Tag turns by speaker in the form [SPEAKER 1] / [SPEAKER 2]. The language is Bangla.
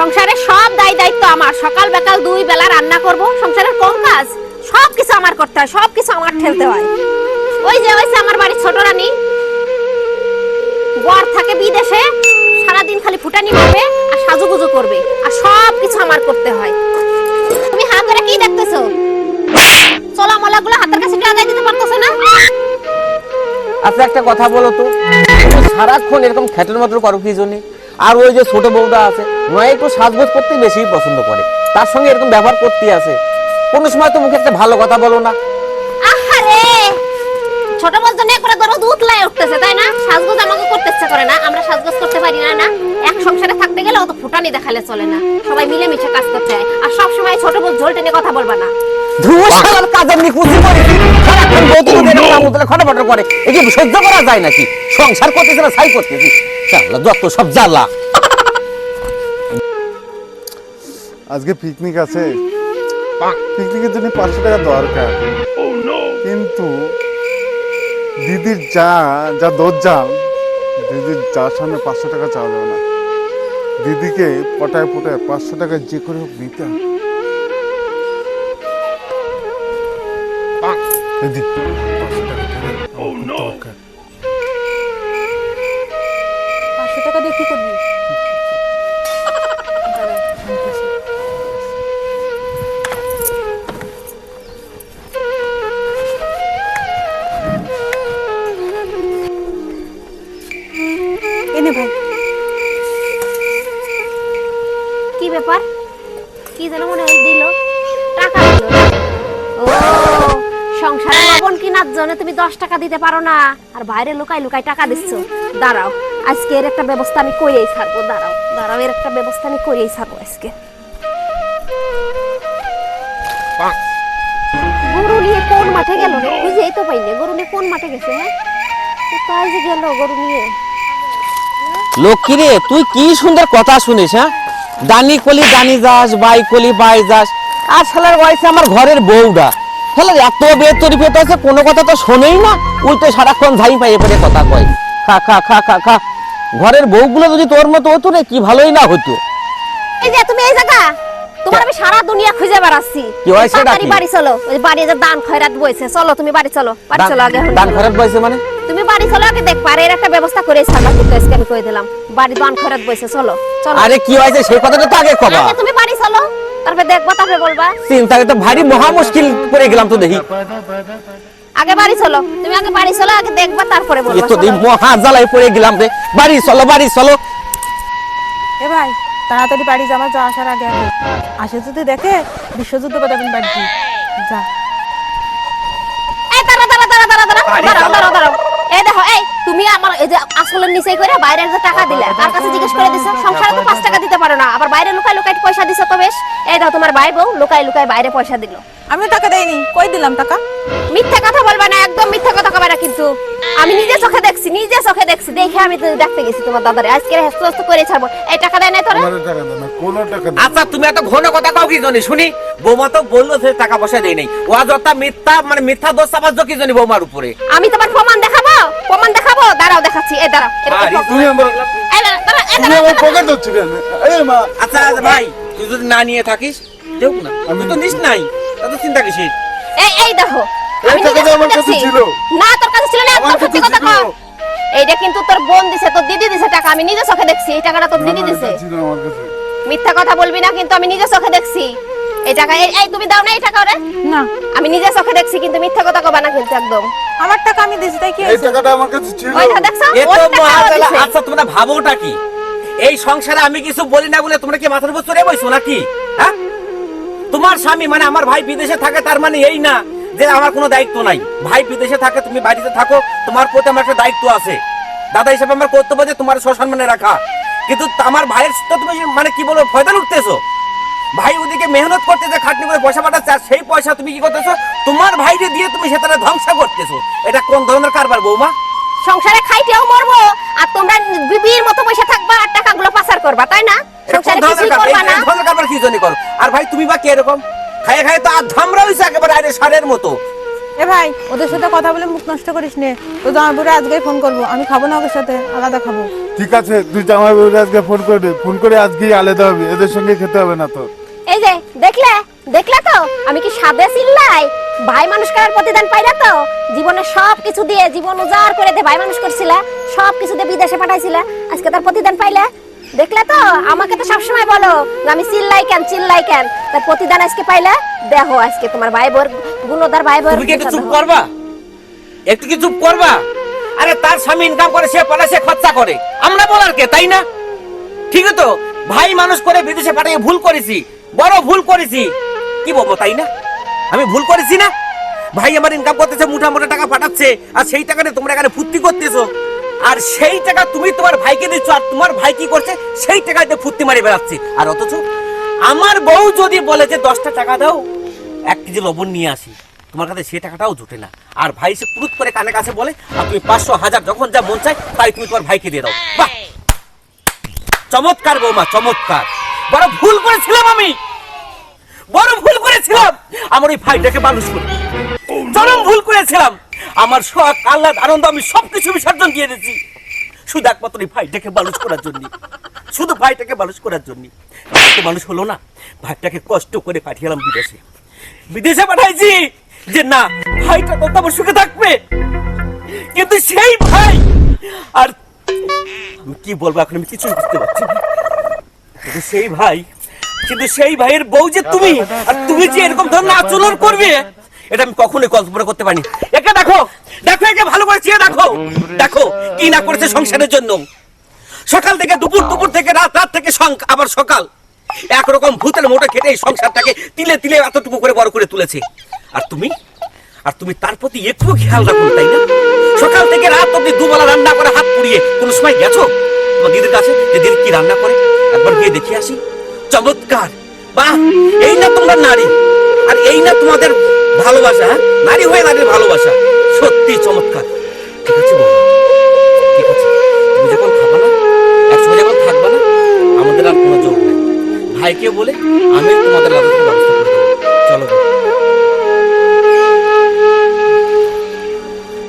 [SPEAKER 1] সংসারে সব দায়িত্ব আমার। সকাল বিকাল 2 বেলা রান্না করব, সংসারের কোন কাজ সবকিছু আমার করতে হয়, সবকিছু আমার ঠেলতে হয়। ওই যে আমার বাড়ির ছোট রানী বর থাকে বিদেশে, সারাদিন খালি ফুটানি মারবে আর সাজুগুজু করবে, আর সবকিছু আমার করতে হয়। তুমি হাত ধরে কি দেখতেছো? চলা মলাগুলো হাতের কাছে লাগাই দিতে পারতেছো না?
[SPEAKER 2] আচ্ছা একটা কথা বলো তো, তুমি সারাক্ষণ এরকম খেটের মতো করো কি জন্য? আর ওই যে ছোট বউটা আছে, নয় একটু সাজগোজ করতে বেশি পছন্দ করে, তার সঙ্গে এরকম ব্যবহার করতেই আছে। কোনো সময় তো মুখে একটা ভালো কথা বলো না।
[SPEAKER 1] আহারে, ছোট বউর জন্য করে ধরো দুধ লাই উঠতেছে, তাই না? সাজগোজ আমাকে করতে ইচ্ছা করে না, আমরা সাজগোজ করতে পারি না। না, এক সংসারে থাকতে গেলে অত ফুটানি দেখালে চলে না, সবাই মিলেমিশে কাজ করতে হয়। আর সব সময় ছোট বউ ঝোল টেনে কথা বলবা না।
[SPEAKER 2] ধুমশালার কাজের নিকুচি করে সারাক্ষণ বউ তো দেখো না মুদলে খটাফটা করে, এই কি সহ্য করা যায় নাকি? সংসার করতেছ না ছাই করতেছি, শালা যত সব জ্বালা।
[SPEAKER 3] আজকে পিকনিক আছে, পিকনিকের জন্য 500 টাকা দরকার, কিন্তু দিদির যা দরজাল, দিদির যার সামনে 500 টাকা চাওয়া যাবে না। দিদিকে পটায় 500 টাকা যে করে হোক দিতে হবে। দিদি 500 টাকা দরকার।
[SPEAKER 1] 500 টাকা দিয়ে কি করবি? এনে ভাই, কি ব্যাপার? কি যেন মনে হয় দিল, টাকা দিল। ও, সংসারে লবণ কেনার জন্য তুমি 10 টাকা দিতে পারো না, আর বাইরে লুকাই লুকাই টাকা দিচ্ছ। দাঁড়াও, আজকে এর একটা ব্যবস্থা আমি করেই ছাড়বো। দাঁড়াও, এর একটা ব্যবস্থা আমি করেই ছাড়বো আজকে। গরু নিয়ে কোন মাঠে গেল রে? বুঝেই তো পাইনি, গরু নিয়ে কোন মাঠে গেছে? হ্যাঁ, কোথায় যে গেল গরু নিয়ে?
[SPEAKER 2] লক্ষ্মী রে, তুই কি সুন্দর কথা শুনিস। হ্যাঁ, দানি কলি দানি যাস, বাই কলি বাই যাস। আর শালার বয়সে আমার ঘরের বউটা শালার এত বেতরি পেতে আছে, কোনো কথা তো শোনেই না, উল্টো সারাক্ষণ ঝাই পাইয়ে পড়ে কথা কয়। খা খা খা খা খা। ঘরের বউগুলো যদি তোর মতো হতো রে, কি ভালোই না হতো।
[SPEAKER 1] এই যে তুমি এই জায়গা, তোমার আমি সারা দুনিয়া খুঁজে বেড়াচ্ছি।
[SPEAKER 2] কি হয়েছে নাকি?
[SPEAKER 1] বাড়ি চলো, ওই বাড়ি যে দান খয়রাত বইছে, চলো তুমি বাড়ি চলো। বাড়ি চলো আগে।
[SPEAKER 2] দান খয়রাত বইছে মানে?
[SPEAKER 1] তুমি বাড়ি চলো আগে, দেখ পারে এর একটা ব্যবস্থা করে ছাড়বা, কিন্তু আজকে আমি কই দিলাম বাড়ি দান খয়রাত বইছে, চলো চলো।
[SPEAKER 2] আরে কি হয়েছে সেই কথাটা তো আগে কবা।
[SPEAKER 1] আগে তুমি বাড়ি চলো, তারপর দেখবা, তারপর বলবা।
[SPEAKER 2] চিন্তাকে তো ভারী মহা মুশকিল পড়ে গেলাম তো দেখি।
[SPEAKER 1] আগে বাড়ি চলো, তুমি আগে বাড়ি চলো, আগে দেখবা তারপরে বলবা।
[SPEAKER 2] এত দিন মহা জ্বালায় পড়ে গেলাম রে। বাড়ি চলো, বাড়ি চলো।
[SPEAKER 4] এ ভাই, তাড়াতাড়ি বাড়ি যাওয়া, যা আসার আগে আগে আসে যদি দেখে বিশ্বযুদ্ধ বাঁধাবেন বাড়ি যা।
[SPEAKER 1] এই দাঁড়াও। এই দেখো, এই তুমি আমার এই যে আসলের নিচে করে বাইরের যে টাকা দিলে, তার কাছে জিজ্ঞেস করে দিছো সংসারে তো 5 টাকা দিতে পারো না, আবার বাইরে লুকাই লুকাই পয়সা দিছো তো বেশ। এই দাও, তোমার ভাই বউ লুকাই লুকাই বাইরে পয়সা দিল।
[SPEAKER 4] আমি টাকা দেইনি, কই দিলাম টাকা?
[SPEAKER 1] মিথ্যা কথা বলবা না, একদম মিথ্যা কথা কবে না কিন্তু। আমি নিজে চোখে দেখছি, দেখে আমি তো দেখতে গেছি তোমার দাদারে, আজকে হেস্ত করে ছাড়বো। এই টাকা দেয় না তোরা?
[SPEAKER 3] কোনো টাকা দেয় না।
[SPEAKER 2] আচ্ছা তুমি এত ঘন কথা কাও কি জানি শুনি? বৌমা তো বললো সে টাকা পয়সা দেয় নাই, ও যত মিথ্যা মানে মিথ্যা দোষ চাপাচ্ছ কি জানি বৌমার উপরে।
[SPEAKER 1] আমি তোমার প্রমাণ দেখাবো। দাঁড়াও দেখাচ্ছি। এই দাঁড়াও,
[SPEAKER 3] তুমি আমার পকেট ধরছো কেন? এই মা,
[SPEAKER 2] আচ্ছা ভাই, তুই যদি না নিয়ে থাকিস দেখ না, আমি তো নিস নাই, এত চিন্তা কিসের?
[SPEAKER 1] এই দেখো,
[SPEAKER 3] এই
[SPEAKER 1] আমি
[SPEAKER 3] টাকাটা
[SPEAKER 1] নিজে
[SPEAKER 3] আমার
[SPEAKER 1] চোখে
[SPEAKER 3] কাছে
[SPEAKER 1] দেখছি।
[SPEAKER 3] ছিল।
[SPEAKER 1] না, তোর কাছে ছিল না, একদম
[SPEAKER 3] আমার
[SPEAKER 1] সত্যি
[SPEAKER 3] কাছে
[SPEAKER 1] কথা
[SPEAKER 3] ছিল।
[SPEAKER 1] কও। এইটা কিন্তু তোর বোন দিছে, তোর দিদি দিছে টাকা, আমি নিজে চোখে দেখছি। এই টাকাটা তোর দিদি দিছে।
[SPEAKER 3] ছিল আমার কাছে।
[SPEAKER 1] মিথ্যা কথা বলবি না কিন্তু, আমি নিজে চোখে দেখছি এই টাকা। এই তুমি দাও না এই টাকা ওরে?
[SPEAKER 4] না,
[SPEAKER 1] আমি নিজে চোখে দেখছি, কিন্তু মিথ্যা কথা কবা না কিন্তু একদম।
[SPEAKER 4] আমার টাকা আমি দিছি, তাই কি
[SPEAKER 3] এই
[SPEAKER 4] হয়েছে?
[SPEAKER 3] টাকাটা আমার কাছে ছিল।
[SPEAKER 1] ওই দেখছো,
[SPEAKER 2] এ
[SPEAKER 1] ওর
[SPEAKER 2] তো
[SPEAKER 1] টাকা
[SPEAKER 2] মহা
[SPEAKER 1] ও
[SPEAKER 2] জ্বালা।
[SPEAKER 1] দিছে।
[SPEAKER 2] আচ্ছা তোমরা ভাবোটা কি? এই সংসারে আমি কিছু বলি না বলে তোমরা কি মাথার উপর চড়ে বইছো নাকি? হ্যাঁ, তোমার স্বামী মানে আমার ভাই বিদেশে থাকে, তার মানে এই না যে আমার কোনো দায়িত্ব নাই। ভাই বিদেশে থাকে, তুমি বাড়িতে থাকো, তোমার প্রতি আমার একটা দায়িত্ব আছে। দাদা হিসেবে আমার কর্তব্য যে তোমার সম্মানে রাখা। কিন্তু আমার ভাইয়ের তো তুমি মানে কি বলবো ফয়দা লুটতেছো। ভাই ওদিকে মেহনত করতেছে, খাটনি করে পয়সা পাঠাচ্ছে, আর সেই পয়সা তুমি কি করতেছো? তোমার ভাইকে দিয়ে তুমি সেটা ধ্বংস করতেছো। এটা কোন ধরনের কারবার বৌমা?
[SPEAKER 1] সংসারে খাইতেও মরবো, আর তোমরা বিবির মতো বসে থাকবা আর টাকাগুলো পাচার করবা, তাই না? সংসারে কিছুই করবা না।
[SPEAKER 2] কারবার কি জন্য করো? আর ভাই তুমি বা কি এরকম খায়ে খায়ে তো আর ধামরা হইছে একেবারে আরে সারের মতো।
[SPEAKER 4] এ ভাই, ওদের সাথে কথা বলে মুখ নষ্ট করিস নে। তো জামাইবুড়ি আজকেই ফোন করবো, আমি খাবো না ওদের সাথে, আলাদা খাবো।
[SPEAKER 3] ঠিক আছে, তুই জামাই বাবুর আজকে ফোন করে দে। ফোন করে আজকেই আলাদা হবে, এদের সঙ্গে খেতে হবে না তোর।
[SPEAKER 1] এই যে দেখলে দেখলে তো আমি কি সাদে চিল্লাই? ভাই মানুষ করার প্রতিদান পাইলা তো? জীবনে সব কিছু দিয়ে জীবন উজাড় করে দিয়ে ভাই মানুষ করছিলা, সব কিছু দিয়ে বিদেশে পাঠাইছিলা, আজকে তার প্রতিদান পাইলা। দেখলে তো? আমাকে তো সবসময় বলো যে আমি চিল্লাই কেন, তার প্রতিদান আজকে পাইলা। দেখো আজকে তোমার ভাই বোর গুণদার ভাই বোর।
[SPEAKER 2] তুমি কি একটু চুপ করবা? একটু কি চুপ করবা? আরে তার স্বামী ইনকাম করে, সে পাঠায়, সে খরচা করে, আমরা বলার কে, তাই না? ঠিক তো, ভাই মানুষ করে বিদেশে পাঠিয়ে ভুল করেছি, বড় ভুল করেছি, কি বলবো, তাই না? আমি ভুল করেছি না? ভাই আমার ইনকাম করতেছে, মোটা মোটা টাকা পাঠাচ্ছে, আর সেই টাকাটা তোমরা এখানে ফুর্তি করতেছো, আর সেই টাকা তুমি তোমার ভাইকে দিচ্ছ, আর তোমার ভাই কি করছে, সেই টাকাতে ফুর্তি মারি বেড়াচ্ছে। আর অথচ আমার বউ যদি বলে যে 10টা টাকা দাও 1 কেজি লবণ নিয়ে আসি, তোমার কাছে সে টাকাটাও জুটে না। আর ভাই সে ক্রুত করে কানে কাছে বলে, আর তুমি 500 1000 যখন যা মন চায় তাই তুমি তোমার ভাইকে দিয়ে দাও। বাহ, চমৎকার বৌমা, চমৎকার। বড় ভুল করেছিলাম আমি, বড় ভুল করেছিলাম। আমার ওই ভাইটাকে মানুষ করে চরম ভুল করেছিলাম। আমার শখ, আহ্লাদ, আনন্দ আমি সবকিছু বিসর্জন দিয়ে দিয়েছি শুধু একমাত্র এই ভাইটাকে মানুষ করার জন্য, শুধু ভাইটাকে মানুষ করার জন্য। মানুষ হলো না, ভাইটাকে কষ্ট করে পাঠিয়েলাম বিদেশে। বিদেশে পাঠাইছি যে না, ভাইটা কত আমার সুখে থাকবে, কিন্তু সেই ভাই, আর আমি কি বলবো এখন, আমি কিছু বুঝতে পারছি না। কিন্তু সেই ভাইয়ের বউ যে তুমি, আর তুমি যে এরকম ধরনের আচরণ করবে, এটা আমি কখনোই কল্পনা করতে পারিনি। একে দেখো, দেখো, একে ভালো করে চেয়ে দেখো, দেখো কি না করেছে সংসারের জন্য। সকাল থেকে দুপুর থেকে রাত থেকে আবার সকাল, একরকম ভূতের মোটা খেটে এই সংসারটাকে তিলে তিলে এতটুকু করে বড় করে তুলেছে। আর তুমি তার প্রতি একটু খেয়াল রাখো, তাই না? সকাল থেকে রাত অব্দি দুবেলা রান্না করে হাত পুড়িয়ে কোনো সময় গেছো তোমার দিদির কাছে যে দিদি কি রান্না করে, একবার গিয়ে দেখে আসি? চমৎকার, বাহ, এই না তোমরা নারী, আর এই না তোমাদের ভালোবাসা, নারী হয়ে নারীর ভালোবাসা, সত্যি চমৎকার। ঠিক আছে বৌমা, ঠিক আছে, তুমি যখন খাবা না, একসময় যখন থাকবা না, আমাদের আর কোনো জোর নেই। ভাইকে বলে আমি তোমাদের ব্যবস্থা করে দেবো। চলো।